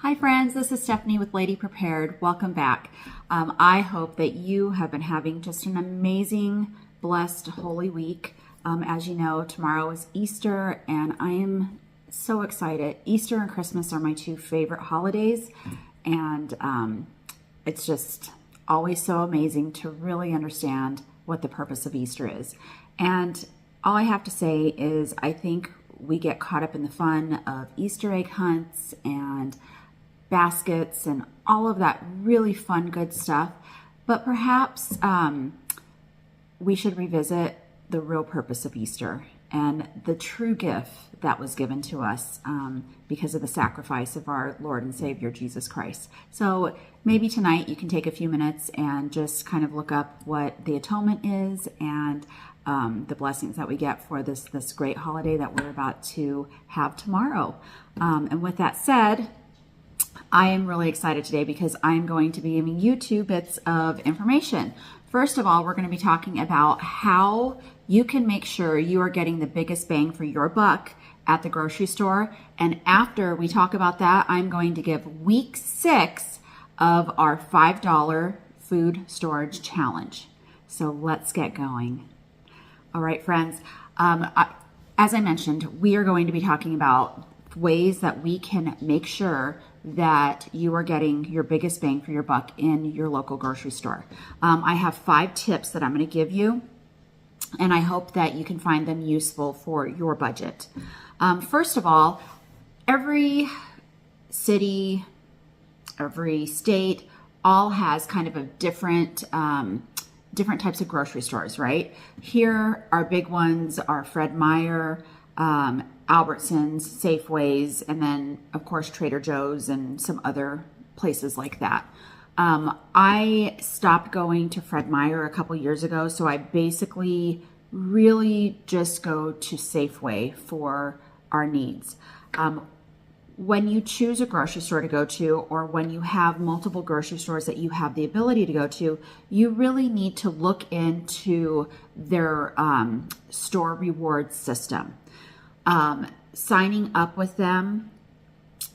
Hi friends, this is Stephanie with Lady Prepared. Welcome back. I hope that you have been having just an amazing, blessed, holy week. As you know, tomorrow is Easter and I am so excited. Easter and Christmas are my two favorite holidays, and it's just always so amazing to really understand what the purpose of Easter is. And all I have to say is I think we get caught up in the fun of Easter egg hunts and baskets and all of that really fun, good stuff. But perhaps we should revisit the real purpose of Easter and the true gift that was given to us because of the sacrifice of our Lord and Savior, Jesus Christ. So maybe tonight you can take a few minutes and just kind of look up what the atonement is and the blessings that we get for this great holiday that we're about to have tomorrow. And with that said, I am really excited today because I'm going to be giving you two bits of information. First of all, we're going to be talking about how you can make sure you are getting the biggest bang for your buck at the grocery store. And after we talk about that, I'm going to give week 6 of our $5 food storage challenge. So let's get going. All right, friends. As I mentioned, we are going to be talking about ways that we can make sure that you are getting your biggest bang for your buck in your local grocery store. I have 5 tips that I'm going to give you, and I hope that you can find them useful for your budget. First of all, every city, every state, all has kind of a different types of grocery stores, right? Here, our big ones are Fred Meyer, Albertsons, Safeways, and then, of course, Trader Joe's and some other places like that. I stopped going to Fred Meyer a couple years ago, so I basically really just go to Safeway for our needs. When you choose a grocery store to go to, or when you have multiple grocery stores that you have the ability to go to, you really need to look into their store rewards system. Signing up with them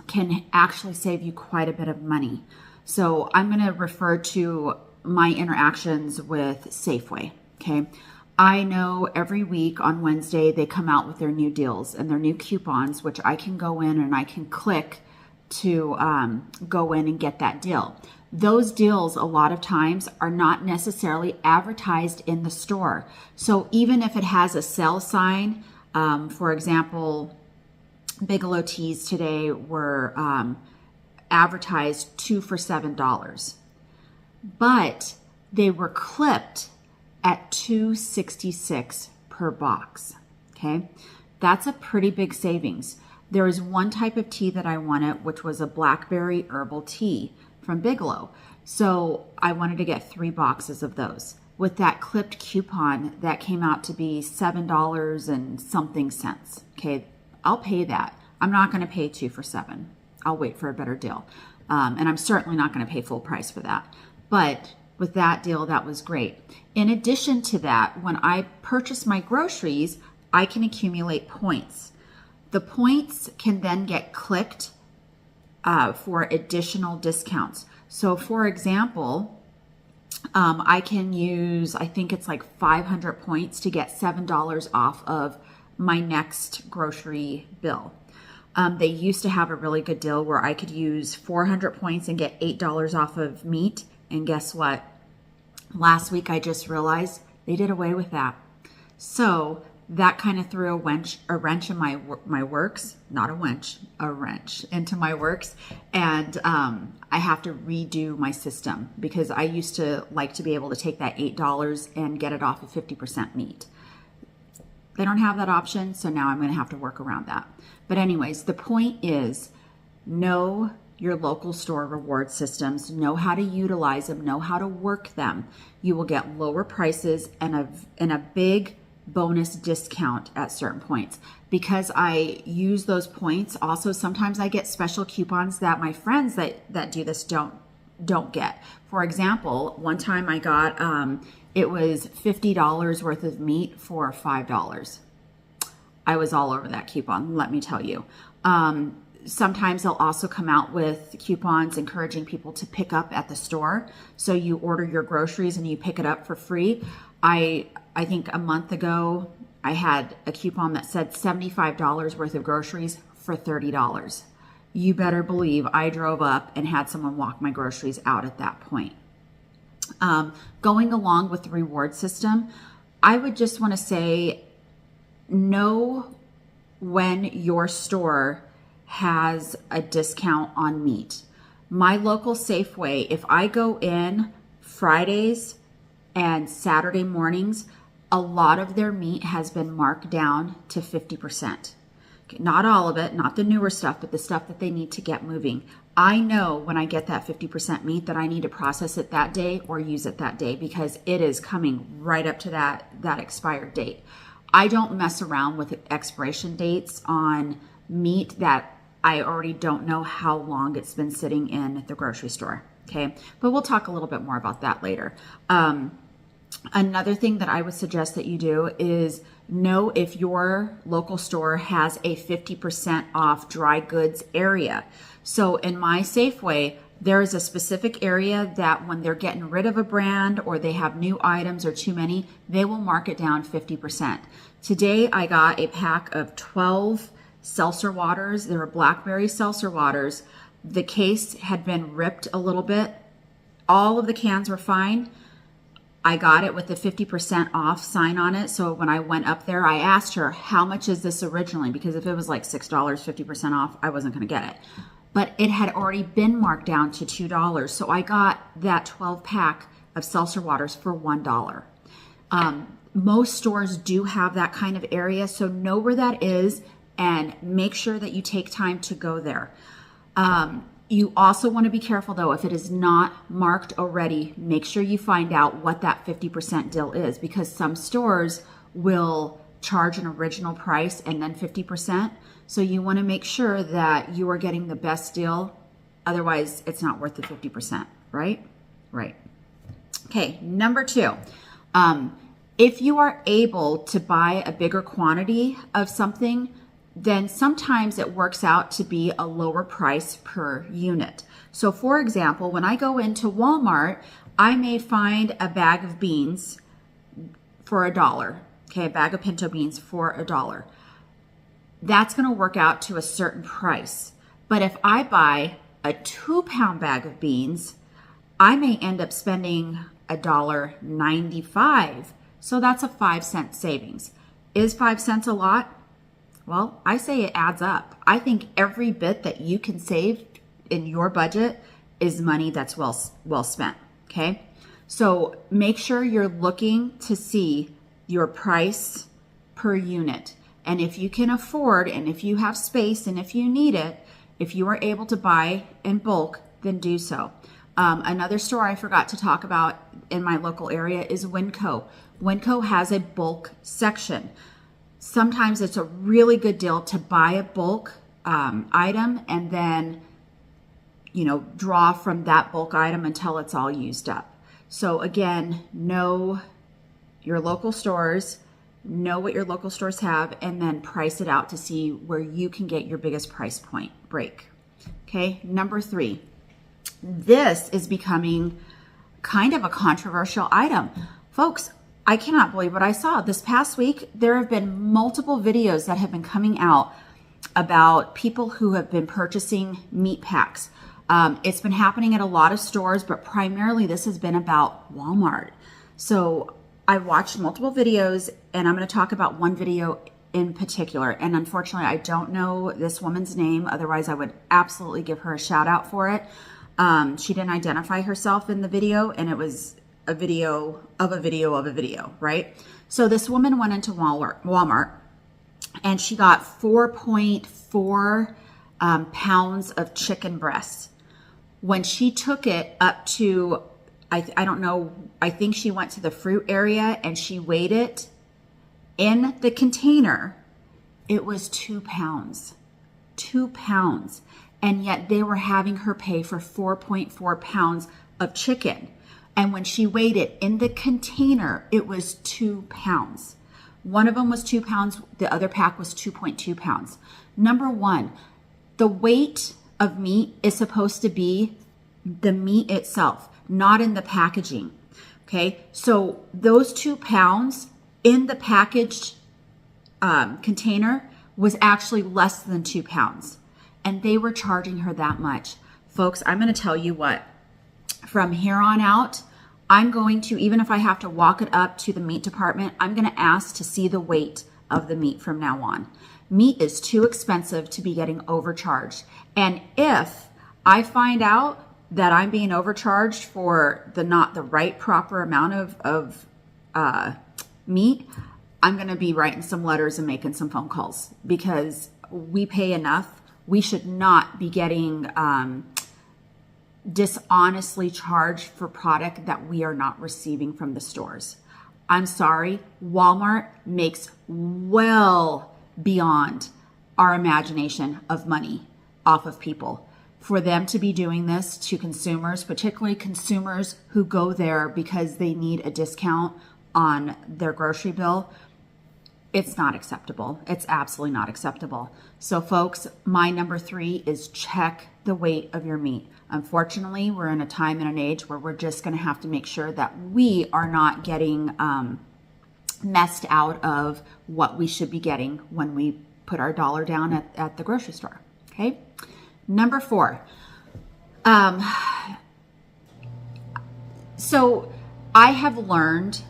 can actually save you quite a bit of money. So I'm going to refer to my interactions with Safeway. Okay. I know every week on Wednesday they come out with their new deals and their new coupons, which I can go in and I can click to go in and get that deal. Those deals a lot of times are not necessarily advertised in the store. So even if it has a sell sign, for example, Bigelow teas today were advertised 2 for $7, but they were clipped at $2.66 per box. Okay, that's a pretty big savings. There is one type of tea that I wanted, which was a blackberry herbal tea from Bigelow. So I wanted to get 3 boxes of those. With that clipped coupon, that came out to be $7 and something cents. Okay, I'll pay that. I'm not going to pay 2 for $7. I'll wait for a better deal. And I'm certainly not going to pay full price for that. But with that deal, that was great. In addition to that, when I purchase my groceries, I can accumulate points. The points can then get clicked for additional discounts. So for example, I can use, I think it's like 500 points to get $7 off of my next grocery bill. They used to have a really good deal where I could use 400 points and get $8 off of meat. And guess what? Last week I just realized they did away with that. So that kind of threw a wrench in my works, not a wench, a wrench into my works. And I have to redo my system because I used to like to be able to take that $8 and get it off of 50% meat. They don't have that option, so now I'm going to have to work around that. But anyways, the point is, know your local store reward systems, know how to utilize them, know how to work them. You will get lower prices and a big bonus discount at certain points. Because I use those points, also sometimes I get special coupons that my friends that do this don't get. For example, one time I got it was $50 worth of meat for $5. I was all over that coupon, let me tell you. Sometimes they'll also come out with coupons encouraging people to pick up at the store. So you order your groceries and you pick it up for free. I think a month ago, I had a coupon that said $75 worth of groceries for $30. You better believe I drove up and had someone walk my groceries out at that point. Going along with the reward system, I would just want to say, know when your store has a discount on meat. My local Safeway, if I go in Fridays and Saturday mornings, a lot of their meat has been marked down to 50%. Okay, not all of it, not the newer stuff, but the stuff that they need to get moving. I know when I get that 50% meat that I need to process it that day or use it that day because it is coming right up to that expired date. I don't mess around with expiration dates on meat that I already don't know how long it's been sitting in the grocery store. Okay, but we'll talk a little bit more about that later. Another thing that I would suggest that you do is know if your local store has a 50% off dry goods area. So in my Safeway, there is a specific area that when they're getting rid of a brand or they have new items or too many, they will mark it down 50%. Today, I got a pack of 12 seltzer waters. They were blackberry seltzer waters. The case had been ripped a little bit. All of the cans were fine. I got it with the 50% off sign on it. So when I went up there, I asked her, how much is this originally? Because if it was like $6, 50% off, I wasn't going to get it. But it had already been marked down to $2. So I got that 12 pack of seltzer waters for $1. Most stores do have that kind of area. So know where that is and make sure that you take time to go there. You also want to be careful though, if it is not marked already, make sure you find out what that 50% deal is because some stores will charge an original price and then 50%. So you want to make sure that you are getting the best deal. Otherwise, it's not worth the 50%, right? Right. Okay, number 2. If you are able to buy a bigger quantity of something, then sometimes it works out to be a lower price per unit. So for example, when I go into Walmart, I may find a bag of beans for $1. Okay, a bag of pinto beans for $1. That's going to work out to a certain price. But if I buy a 2-pound bag of beans, I may end up spending $1.95. So that's a 5-cent savings. Is 5 cents a lot? Well, I say it adds up. I think every bit that you can save in your budget is money that's well spent, okay? So make sure you're looking to see your price per unit. And if you can afford, and if you have space, and if you need it, if you are able to buy in bulk, then do so. Another store I forgot to talk about in my local area is Winco. Winco has a bulk section. Sometimes it's a really good deal to buy a bulk item and then, draw from that bulk item until it's all used up. So again, know your local stores, know what your local stores have, and then price it out to see where you can get your biggest price point break. Okay, number 3. This is becoming kind of a controversial item. Folks, I cannot believe what I saw. This past week, there have been multiple videos that have been coming out about people who have been purchasing meat packs. It's been happening at a lot of stores, but primarily this has been about Walmart. So I watched multiple videos, and I'm going to talk about one video in particular. And unfortunately, I don't know this woman's name. Otherwise, I would absolutely give her a shout out for it. She didn't identify herself in the video, and it was a video of a video of a video, right? So this woman went into Walmart and she got 4.4 pounds of chicken breasts. When she took it up to, I don't know, I think she went to the fruit area and she weighed it in the container. It was 2 pounds, 2 pounds. And yet they were having her pay for 4.4 pounds of chicken. And when she weighed it in the container, it was 2 pounds. One of them was 2 pounds. The other pack was 2.2 pounds. Number one, The weight of meat is supposed to be the meat itself, not in the packaging. Okay, so those 2 pounds in the packaged container was actually less than 2 pounds, and they were charging her that much. Folks, I'm going to tell you what, from here on out, I'm going to, even if I have to walk it up to the meat department, I'm going to ask to see the weight of the meat from now on. Meat is too expensive to be getting overcharged. And if I find out that I'm being overcharged for not the right proper amount of meat, I'm going to be writing some letters and making some phone calls, because we pay enough. We should not be getting dishonestly charged for product that we are not receiving from the stores. I'm sorry, Walmart makes well beyond our imagination of money off of people. For them to be doing this to consumers, particularly consumers who go there because they need a discount on their grocery bill, it's not acceptable. It's absolutely not acceptable. So folks, my number 3 is check the weight of your meat. Unfortunately, we're in a time and an age where we're just going to have to make sure that we are not getting messed out of what we should be getting when we put our dollar down at the grocery store. Okay. Number 4. So I have learned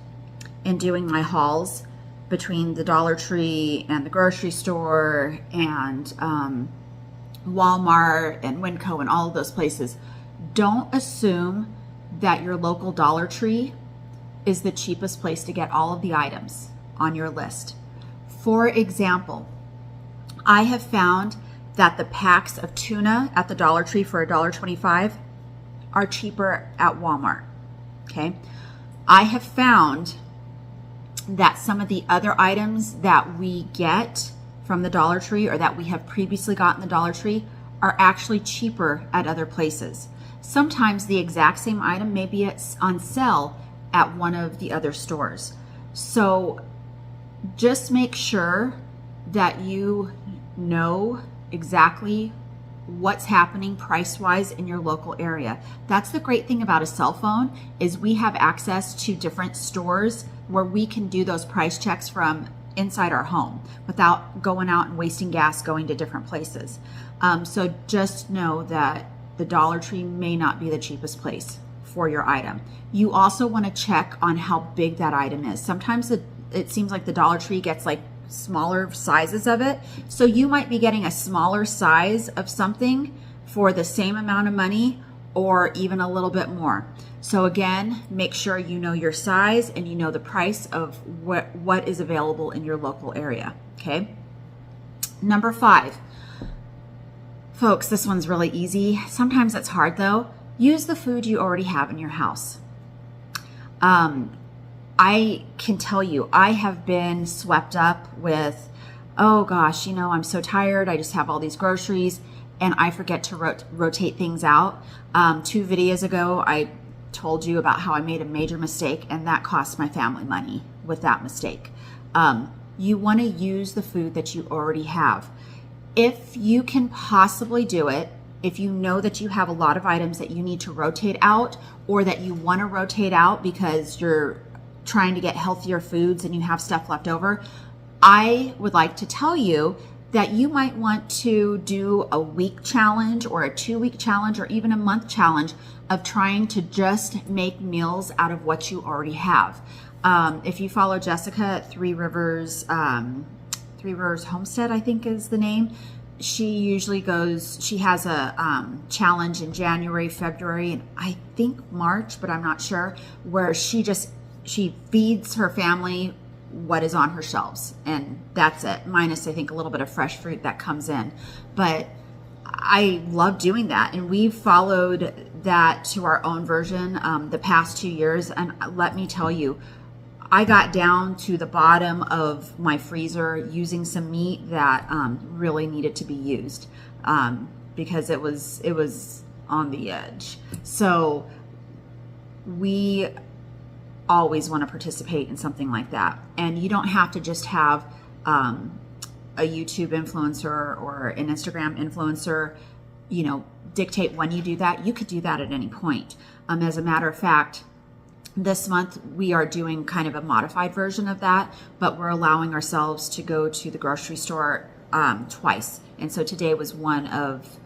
in doing my hauls between the Dollar Tree and the grocery store and Walmart and Winco and all of those places, don't assume that your local Dollar Tree is the cheapest place to get all of the items on your list. For example, I have found that the packs of tuna at the Dollar Tree for $1.25 are cheaper at Walmart. Okay. I have found that some of the other items that we get from the Dollar Tree or that we have previously gotten the Dollar Tree are actually cheaper at other places. Sometimes the exact same item may be on sale at one of the other stores. So just make sure that you know exactly what's happening price-wise in your local area. That's the great thing about a cell phone, is we have access to different stores where we can do those price checks from inside our home without going out and wasting gas going to different places. So just know that the Dollar Tree may not be the cheapest place for your item. You also want to check on how big that item is. Sometimes it seems like the Dollar Tree gets like smaller sizes of it. So you might be getting a smaller size of something for the same amount of money or even a little bit more. So again, make sure you know your size and you know the price of what is available in your local area. Okay. Number 5. Folks, this one's really easy. Sometimes it's hard though. Use the food you already have in your house. I can tell you, I have been swept up with, oh gosh, I'm so tired. I just have all these groceries and I forget to rotate things out. 2 videos ago, I told you about how I made a major mistake and that cost my family money with that mistake. You want to use the food that you already have. If you can possibly do it, if you know that you have a lot of items that you need to rotate out or that you want to rotate out because you're trying to get healthier foods and you have stuff left over, I would like to tell you that you might want to do a week challenge or a 2-week challenge or even a month challenge of trying to just make meals out of what you already have. If you follow Jessica at Three Rivers Homestead, I think is the name. She has a challenge in January, February, and I think March, but I'm not sure, where she feeds her family what is on her shelves, and that's it, minus I think a little bit of fresh fruit that comes in. But I love doing that, and we've followed that to our own version the past 2 years, and let me tell you, I got down to the bottom of my freezer using some meat that really needed to be used because it was on the edge. So we always want to participate in something like that. And you don't have to just have a YouTube influencer or an Instagram influencer, dictate when you do that. You could do that at any point. As a matter of fact, this month we are doing kind of a modified version of that, but we're allowing ourselves to go to the grocery store twice. And so today was one of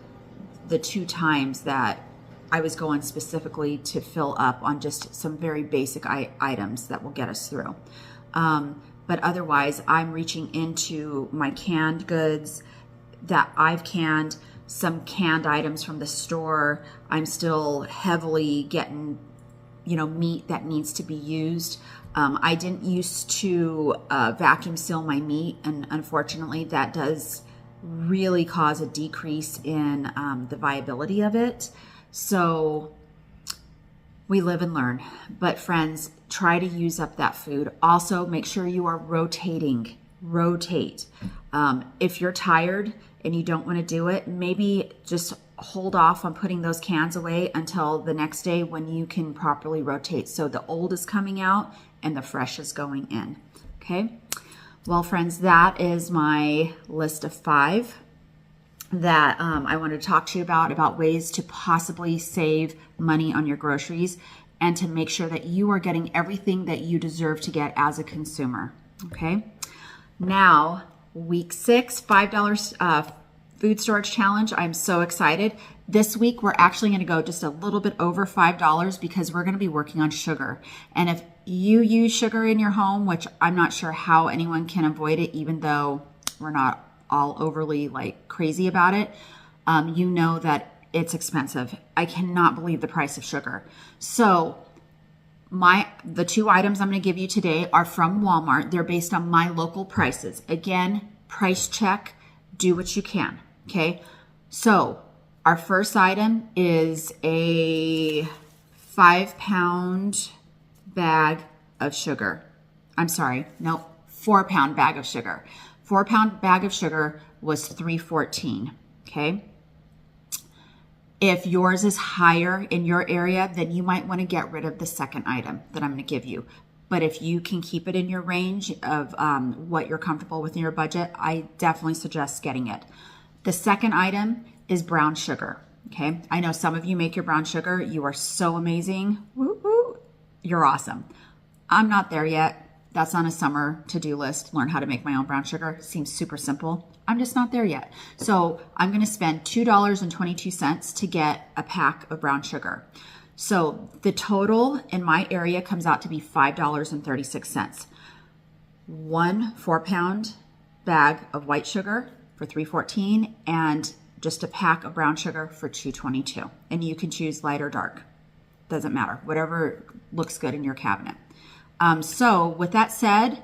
the 2 times that I was going specifically to fill up on just some very basic items that will get us through. But otherwise, I'm reaching into my canned goods that I've canned, some canned items from the store. I'm still heavily getting, meat that needs to be used. I didn't used to vacuum seal my meat, and unfortunately that does really cause a decrease in the viability of it. So we live and learn. But friends, try to use up that food. Also, make sure you are rotating. Rotate. If you're tired and you don't want to do it, maybe just hold off on putting those cans away until the next day when you can properly rotate. So the old is coming out and the fresh is going in. Okay. Well, friends, that is my list of 5 that I wanted to talk to you about ways to possibly save money on your groceries and to make sure that you are getting everything that you deserve to get as a consumer. Okay. Now, week 6, $5 food storage challenge. I'm so excited. This week, we're actually going to go just a little bit over $5 because we're going to be working on sugar. And if you use sugar in your home, which I'm not sure how anyone can avoid it, even though we're not all overly crazy about it, you know that it's expensive. I cannot believe the price of sugar. So the 2 items I'm going to give you today are from Walmart. They're based on my local prices. Again, price check, do what you can. Okay. So our first item is a 5-pound bag of sugar. I'm sorry. No, 4-pound bag of sugar. 4-pound bag of sugar was $3.14. Okay. If yours is higher in your area, then you might want to get rid of the second item that I'm going to give you. But if you can keep it in your range of what you're comfortable with in your budget, I definitely suggest getting it. The second item is brown sugar. Okay. I know some of you make your brown sugar. You are so amazing. Woo woo. You're awesome. I'm not there yet. That's on a summer to-do list. Learn how to make my own brown sugar. Seems super simple. I'm just not there yet. So I'm going to spend $2.22 to get a pack of brown sugar. So the total in my area comes out to be $5.36. 1 4-pound bag of white sugar for $3.14 and just a pack of brown sugar for $2.22. And you can choose light or dark. Doesn't matter. Whatever looks good in your cabinet. So with that said,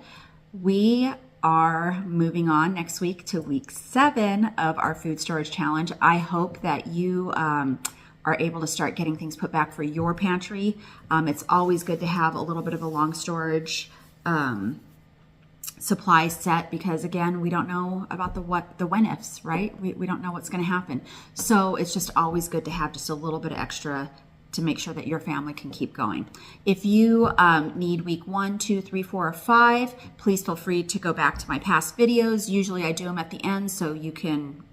we are moving on next week to week 7 of our food storage challenge. I hope that you are able to start getting things put back for your pantry. It's always good to have a little bit of a long storage supply set because, again, we don't know about the when ifs, right? We don't know what's going to happen. So it's just always good to have just a little bit of extra to make sure that your family can keep going. If you need week 1, 2, 3, 4, or 5, please feel free to go back to my past videos. Usually I do them at the end, so you can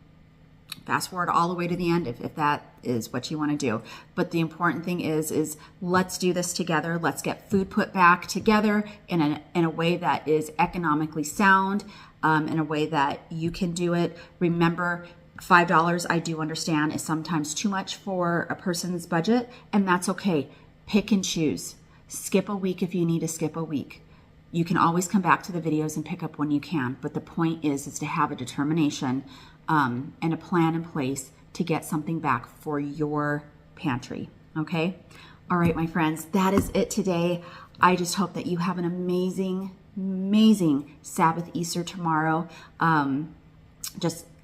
fast forward all the way to the end if that is what you want to do. But the important thing is let's do this together. Let's get food put back together in a way that is economically sound, in a way that you can do it. Remember, $5, I do understand, is sometimes too much for a person's budget, and that's okay. Pick and choose. Skip a week if you need to skip a week. You can always come back to the videos and pick up when you can, but the point is to have a determination and a plan in place to get something back for your pantry, okay? All right, my friends, that is it today. I just hope that you have an amazing, amazing Sabbath Easter tomorrow.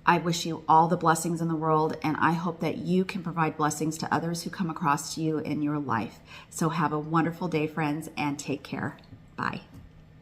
I wish you all the blessings in the world, and I hope that you can provide blessings to others who come across to you in your life. So have a wonderful day, friends, and take care. Bye.